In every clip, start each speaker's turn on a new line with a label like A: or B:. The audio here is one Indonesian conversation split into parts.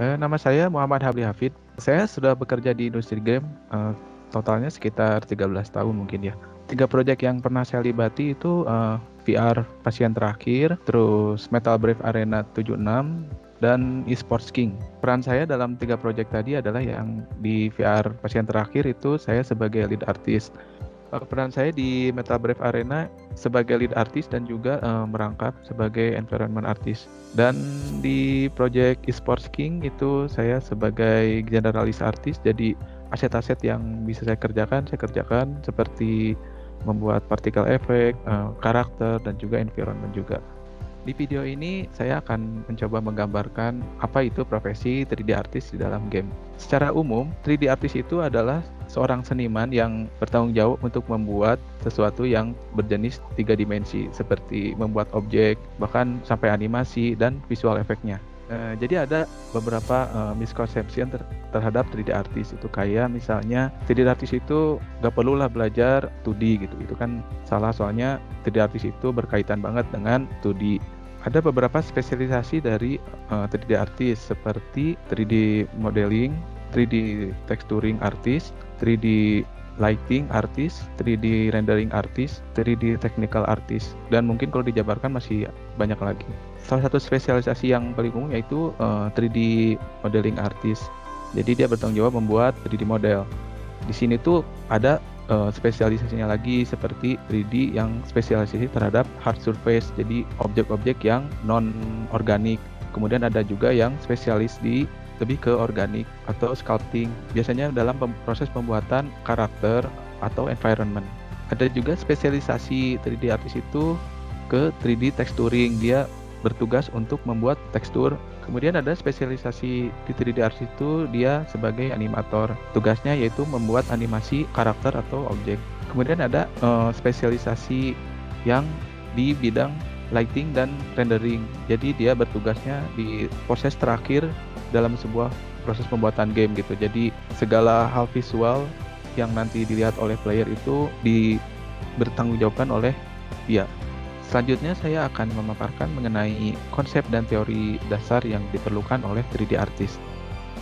A: Nama saya Muhammad Habli Hafid. Saya sudah bekerja di industri game, totalnya sekitar 13 tahun mungkin ya. 3 proyek yang pernah saya libati itu VR Pasien Terakhir, terus Metal Brave Arena 76, dan eSports King. Peran saya dalam 3 proyek tadi adalah yang di VR Pasien Terakhir itu saya sebagai lead artist. Peran saya di Metal Brave Arena sebagai lead artist dan juga merangkap sebagai environment artist. Dan di project eSports King itu saya sebagai generalis artist, jadi aset-aset yang bisa saya kerjakan seperti membuat particle effect, karakter, dan juga environment juga. Di video ini saya akan mencoba menggambarkan apa itu profesi 3D artist di dalam game. Secara umum, 3D artist itu adalah seorang seniman yang bertanggung jawab untuk membuat sesuatu yang berjenis 3 dimensi, seperti membuat objek, bahkan sampai animasi dan visual efeknya. Jadi ada beberapa misconception terhadap 3D artist itu, kayak misalnya 3D artist itu gak perlulah belajar 2D gitu. Itu kan salah, soalnya 3D artist itu berkaitan banget dengan 2D. Ada beberapa spesialisasi dari 3D artist seperti 3D modeling, 3D texturing artist, 3D lighting artist, 3D rendering artist, 3D technical artist, dan mungkin kalau dijabarkan masih banyak lagi. Salah satu spesialisasi yang paling umum yaitu 3D modeling artist. Jadi dia bertanggung jawab membuat 3D model. Di sini tuh ada spesialisasinya lagi seperti 3D yang spesialisasi terhadap hard surface, jadi objek-objek yang non-organik. Kemudian ada juga yang spesialis di lebih ke organik atau sculpting, biasanya dalam proses pembuatan karakter atau environment. Ada juga spesialisasi 3D artist itu ke 3D texturing, dia bertugas untuk membuat tekstur. Kemudian ada spesialisasi di 3D artist itu dia sebagai animator, tugasnya yaitu membuat animasi karakter atau objek. Kemudian ada spesialisasi yang di bidang lighting dan rendering, jadi dia bertugasnya di proses terakhir dalam sebuah proses pembuatan game gitu. Jadi segala hal visual yang nanti dilihat oleh player itu bertanggungjawabkan oleh dia. Selanjutnya saya akan memaparkan mengenai konsep dan teori dasar yang diperlukan oleh 3D artist.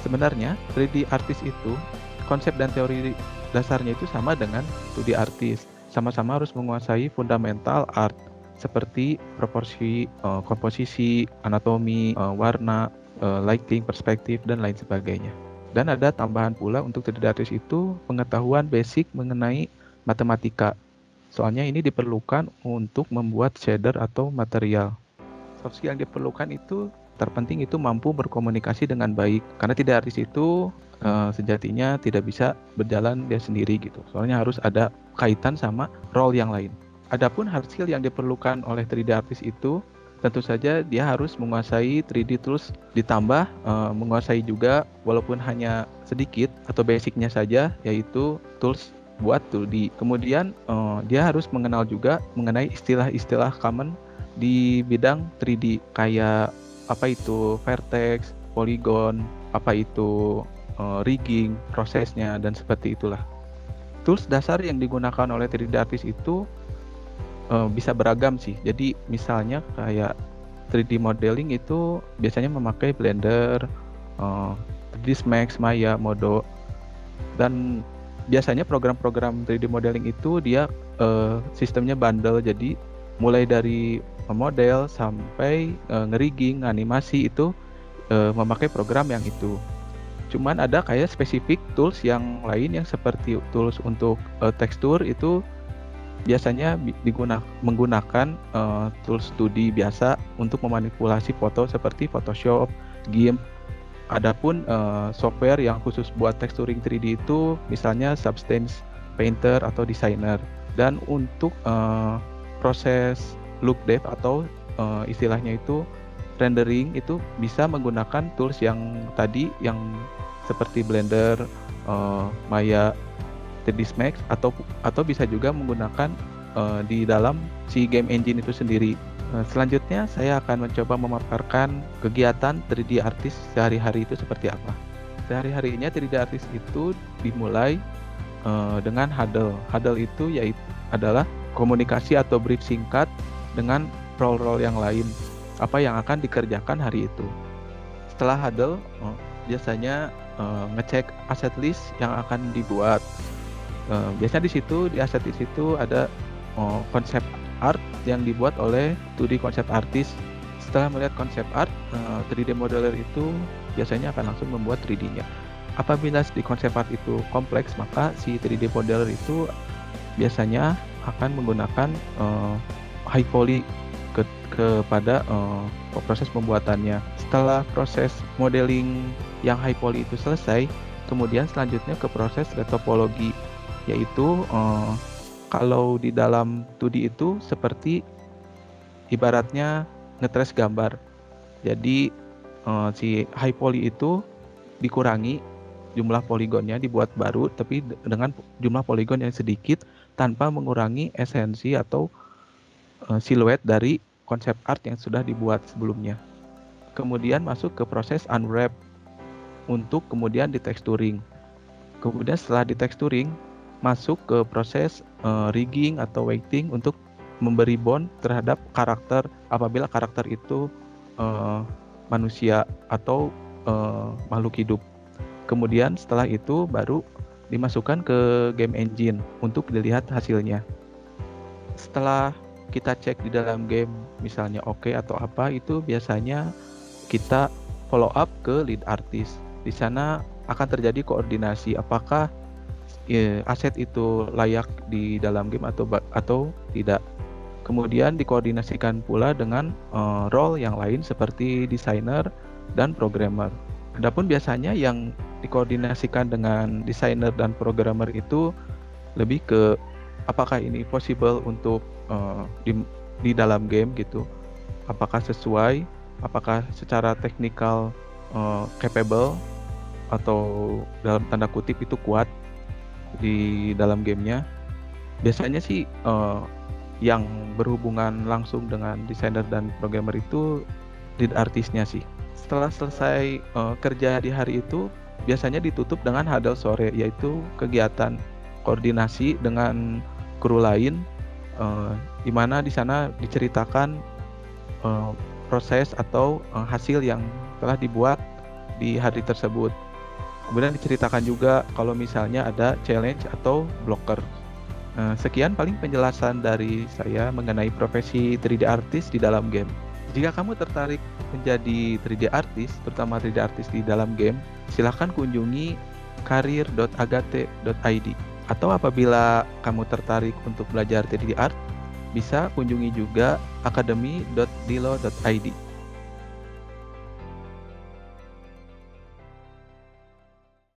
A: Sebenarnya 3D artist itu konsep dan teori dasarnya itu sama dengan 2D artist. Sama-sama harus menguasai fundamental art seperti proporsi, komposisi, anatomi, warna, lighting, perspektif, dan lain sebagainya. Dan ada tambahan pula untuk 3D artist itu pengetahuan basic mengenai matematika. Soalnya ini diperlukan untuk membuat shader atau material. Soft skill yang diperlukan itu terpenting itu mampu berkomunikasi dengan baik. Karena 3D artist itu sejatinya tidak bisa berjalan dia sendiri gitu. Soalnya harus ada kaitan sama role yang lain. Adapun hard skill yang diperlukan oleh 3D artist itu tentu saja dia harus menguasai 3D tools, ditambah menguasai juga walaupun hanya sedikit atau basicnya saja, yaitu tools buat 2D. Kemudian dia harus mengenal juga mengenai istilah-istilah common di bidang 3D, kayak apa itu vertex, polygon, apa itu rigging, prosesnya, dan seperti itulah. Tools dasar yang digunakan oleh 3D artist itu bisa beragam sih. Jadi misalnya kayak 3D modeling itu biasanya memakai Blender, 3ds Max, Maya, Modo, dan biasanya program-program 3D modeling itu dia sistemnya bundle, jadi mulai dari model sampai ngerigging, animasi itu memakai program yang itu. Cuman ada kayak spesifik tools yang lain yang seperti tools untuk tekstur itu biasanya menggunakan tools 2D biasa untuk memanipulasi foto seperti Photoshop, GIMP. Adapun software yang khusus buat texturing 3D itu misalnya Substance Painter atau Designer. Dan untuk proses look dev atau istilahnya itu rendering itu bisa menggunakan tools yang tadi yang seperti Blender, Maya, 3ds Max, atau bisa juga menggunakan di dalam si game engine itu sendiri. Selanjutnya saya akan mencoba memaparkan kegiatan 3D artist sehari-hari itu seperti apa. Sehari-harinya 3D artist itu dimulai dengan huddle. Huddle itu adalah komunikasi atau brief singkat dengan role-role yang lain, apa yang akan dikerjakan hari itu. Setelah huddle, biasanya ngecek asset list yang akan dibuat. Biasanya di asset list itu ada konsep art yang dibuat oleh 2D concept artist. Setelah melihat konsep art, 3D modeler itu biasanya akan langsung membuat 3D-nya. Apabila di konsep art itu kompleks, maka si 3D modeler itu biasanya akan menggunakan high poly kepada proses pembuatannya. Setelah proses modeling yang high poly itu selesai, kemudian selanjutnya ke proses retopologi, yaitu kalau di dalam 2D itu seperti ibaratnya ngetrace gambar. Jadi si high poly itu dikurangi jumlah poligonnya, dibuat baru tapi dengan jumlah poligon yang sedikit tanpa mengurangi esensi atau siluet dari konsep art yang sudah dibuat sebelumnya. Kemudian masuk ke proses unwrap untuk kemudian ditexturing. Kemudian setelah ditexturing masuk ke proses rigging atau weighting untuk memberi bond terhadap karakter apabila karakter itu manusia atau makhluk hidup. Kemudian setelah itu baru dimasukkan ke game engine untuk dilihat hasilnya. Setelah kita cek di dalam game misalnya oke atau apa, itu biasanya kita follow up ke lead artist. Di sana akan terjadi koordinasi apakah aset itu layak di dalam game atau tidak. Kemudian dikoordinasikan pula dengan role yang lain seperti desainer dan programmer. Adapun biasanya yang dikoordinasikan dengan desainer dan programmer itu lebih ke apakah ini possible untuk di dalam game gitu. Apakah sesuai, apakah secara teknikal capable atau dalam tanda kutip itu kuat di dalam gamenya. Biasanya sih yang berhubungan langsung dengan desainer dan programmer itu lead artisnya sih. Setelah selesai kerja di hari itu, biasanya ditutup dengan huddle sore, yaitu kegiatan koordinasi dengan kru lain, di mana di sana diceritakan proses atau hasil yang telah dibuat di hari tersebut. Kemudian diceritakan juga kalau misalnya ada challenge atau blocker. Sekian paling penjelasan dari saya mengenai profesi 3D artist di dalam game. Jika kamu tertarik menjadi 3D artist, terutama 3D artist di dalam game, silahkan kunjungi karir.agate.id. Atau apabila kamu tertarik untuk belajar 3D art, bisa kunjungi juga academy.dilo.id.